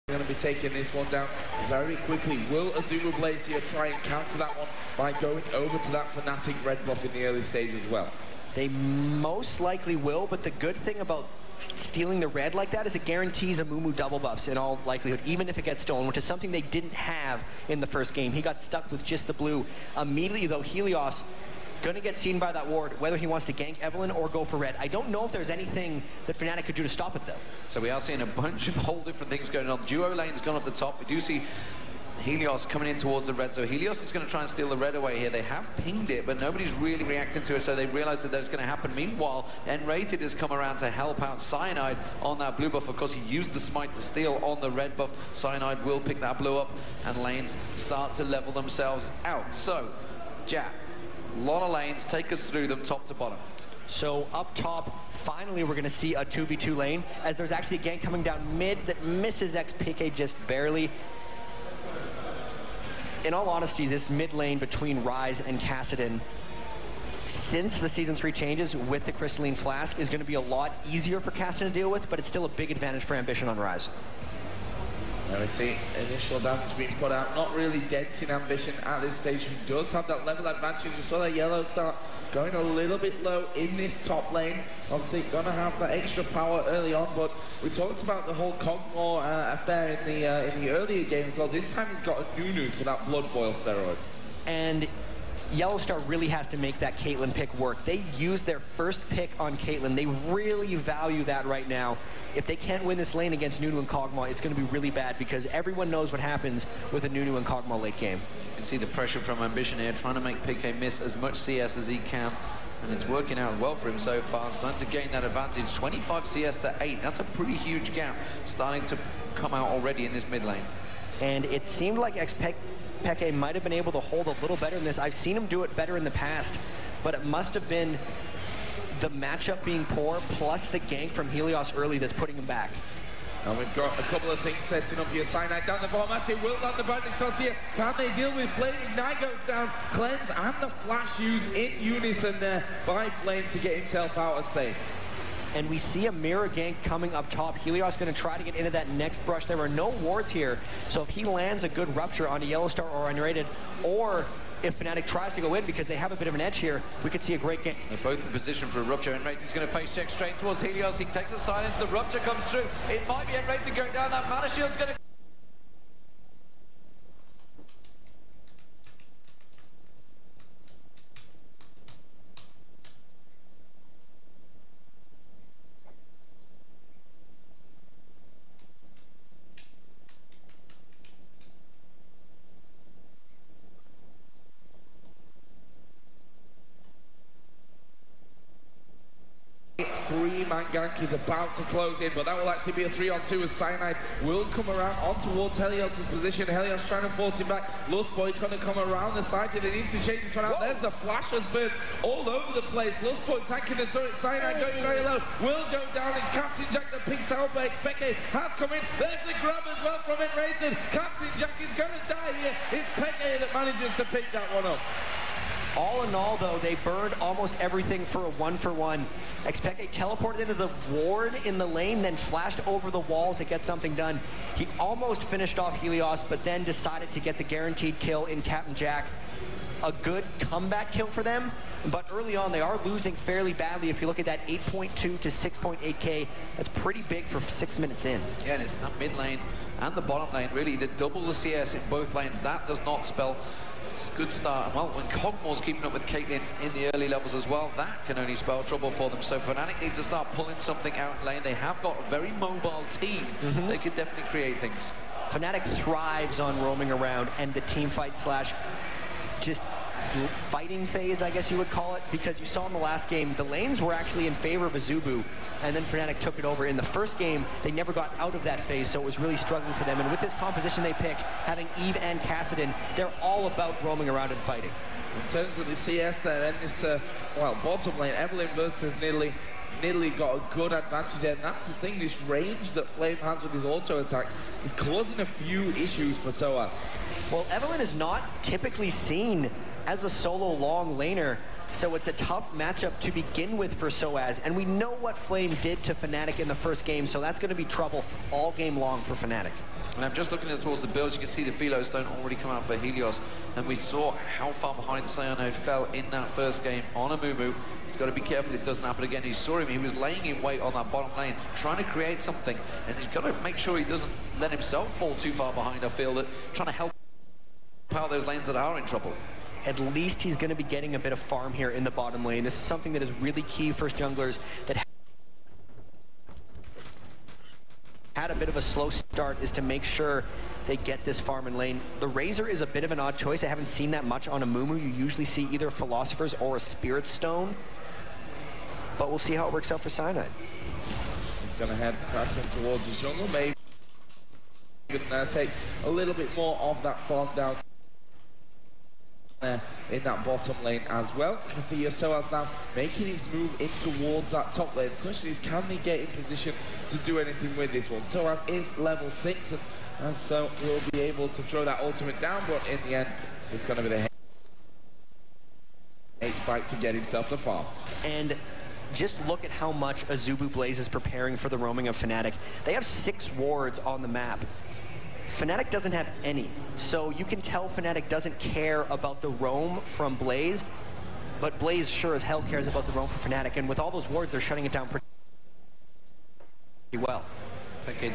Going to be taking this one down very quickly. Will Azuma Blaze here try and counter that one by going over to that Fnatic red buff in the early stage as well? They most likely will, but the good thing about stealing the red like that is it guarantees a Mumu double buffs in all likelihood, even if it gets stolen, which is something they didn't have in the first game. He got stuck with just the blue. Immediately, though, Helios gonna get seen by that ward, whether he wants to gank Evelynn or go for red. I don't know if there's anything that Fnatic could do to stop it, though. So we are seeing a bunch of whole different things going on. Duo lane's gone up the top. We do see Helios coming in towards the red, so Helios is going to try and steal the red away here. They have pinged it, but nobody's really reacting to it, so they realize that that's going to happen. Meanwhile, N-Rated has come around to help out Cyanide on that blue buff. Of course, he used the smite to steal on the red buff. Cyanide will pick that blue up, and lanes start to level themselves out. So, Jack, a lot of lanes, take us through them top to bottom. So up top, finally we're going to see a 2v2 lane, as there's actually a gank coming down mid that misses XPK just barely. In all honesty, this mid lane between Ryze and Kassadin, since the Season 3 changes with the Crystalline Flask, is going to be a lot easier for Kassadin to deal with, but it's still a big advantage for Ambition on Ryze. There we see initial damage being put out, not really denting Ambition at this stage, who does have that level advantage. We saw that yellow start going a little bit low in this top lane. Obviously gonna have that extra power early on, but we talked about the whole KaG affair in the earlier game as well. This time he's got a Nunu for that blood boil steroid. And Yellowstar really has to make that Caitlyn pick work. They used their first pick on Caitlyn. They really value that right now. If they can't win this lane against Nunu and KaG, it's going to be really bad, because everyone knows what happens with a Nunu and KaG late game. You can see the pressure from Ambition here, trying to make PK miss as much CS as he can. And it's working out well for him so far, starting to gain that advantage. 25 CS to 8, that's a pretty huge gap starting to come out already in this mid lane. And it seemed like Peke might have been able to hold a little better in this. I've seen him do it better in the past, but it must have been the matchup being poor, plus the gank from Helios early that's putting him back. And we've got a couple of things setting up here. Cyanide down the bottom, actually will land the bonus toss here. Can they deal with Flame? Ignite goes down, Cleanse and the flash used in unison there by Flame to get himself out and safe. And we see a mirror gank coming up top. Helios going to try to get into that next brush. There are no wards here, so if he lands a good rupture onto Yellowstar or Unrated, or if Fnatic tries to go in because they have a bit of an edge here, we could see a great gank. They're both in position for a rupture. N-Rated going to face check straight towards Helios. He takes the silence, the rupture comes through. It might be N-Rated going down. That mana shield's going to... Three-man gank is about to close in, but that will actually be a 3-on-2 as Cyanide will come around on towards Helios' position. Helios trying to force him back. Lustboy's going to come around the side. They need to change this one out. Whoa. There's the flashes burst all over the place. Lustboy tanking the turret. Cyanide going very low. Will go down. It's Captain Jack that picks out back. Peke has come in. There's the grab as well from N-Rated. Captain Jack is going to die here. It's Peke that manages to pick that one up. All in all, though, they burned almost everything for a 1-for-1. Expeke teleported into the ward in the lane, then flashed over the wall to get something done. He almost finished off Helios, but then decided to get the guaranteed kill in Captain Jack. A good comeback kill for them, but early on they are losing fairly badly. If you look at that 8.2 to 6.8k, that's pretty big for 6 minutes in. Yeah, and it's that mid lane and the bottom lane, really, the double the CS in both lanes. That does not spell a good start. And well, when KaG's keeping up with Caitlyn in the early levels as well, that can only spell trouble for them. So Fnatic needs to start pulling something out in lane. They have got a very mobile team. They could definitely create things. Fnatic thrives on roaming around and the team fight slash just fighting phase, I guess you would call it, because you saw in the last game, the lanes were actually in favor of Azubu, and then Fnatic took it over. In the first game, they never got out of that phase, so it was really struggling for them. And with this composition they picked, having Eve and Kassadin, they're all about roaming around and fighting. In terms of the CS, then this, well, bottom lane, Evelynn versus Nidalee. Nidalee got a good advantage there, and that's the thing, this range that Flame has with his auto attacks is causing a few issues for Soaz. Well, Evelynn is not typically seen as a solo long laner, so it's a tough matchup to begin with for Soaz, and we know what Flame did to Fnatic in the first game, so that's going to be trouble all game long for Fnatic. And I'm just looking towards the build. You can see the Philo Stone already come out for Helios. And we saw how far behind Cyano fell in that first game on a Mumu. He's got to be careful it doesn't happen again. You saw him, he was laying in wait on that bottom lane, trying to create something. And he's got to make sure he doesn't let himself fall too far behind. I feel that trying to help out those lanes that are in trouble. At least he's going to be getting a bit of farm here in the bottom lane. This is something that is really key for junglers that had a bit of a slow start, is to make sure they get this farm in lane. The Razor is a bit of an odd choice. I haven't seen that much on a Mumu. You usually see either Philosophers or a Spirit Stone. But we'll see how it works out for Cyanide. He's going to head crashing towards the jungle. Maybe take a little bit more of that farm down there in that bottom lane as well. You can see Yosoaz now making his move in towards that top lane. The question is, can they get in position to do anything with this one? Soaz is level 6, and so will be able to throw that ultimate down, but in the end, it's just going to be the hate spike to get himself the farm. And just look at how much Azubu Blaze is preparing for the roaming of Fnatic. They have 6 wards on the map. Fnatic doesn't have any, so you can tell Fnatic doesn't care about the roam from Blaze, but Blaze sure as hell cares about the roam from Fnatic, and with all those wards, they're shutting it down pretty well. Okay,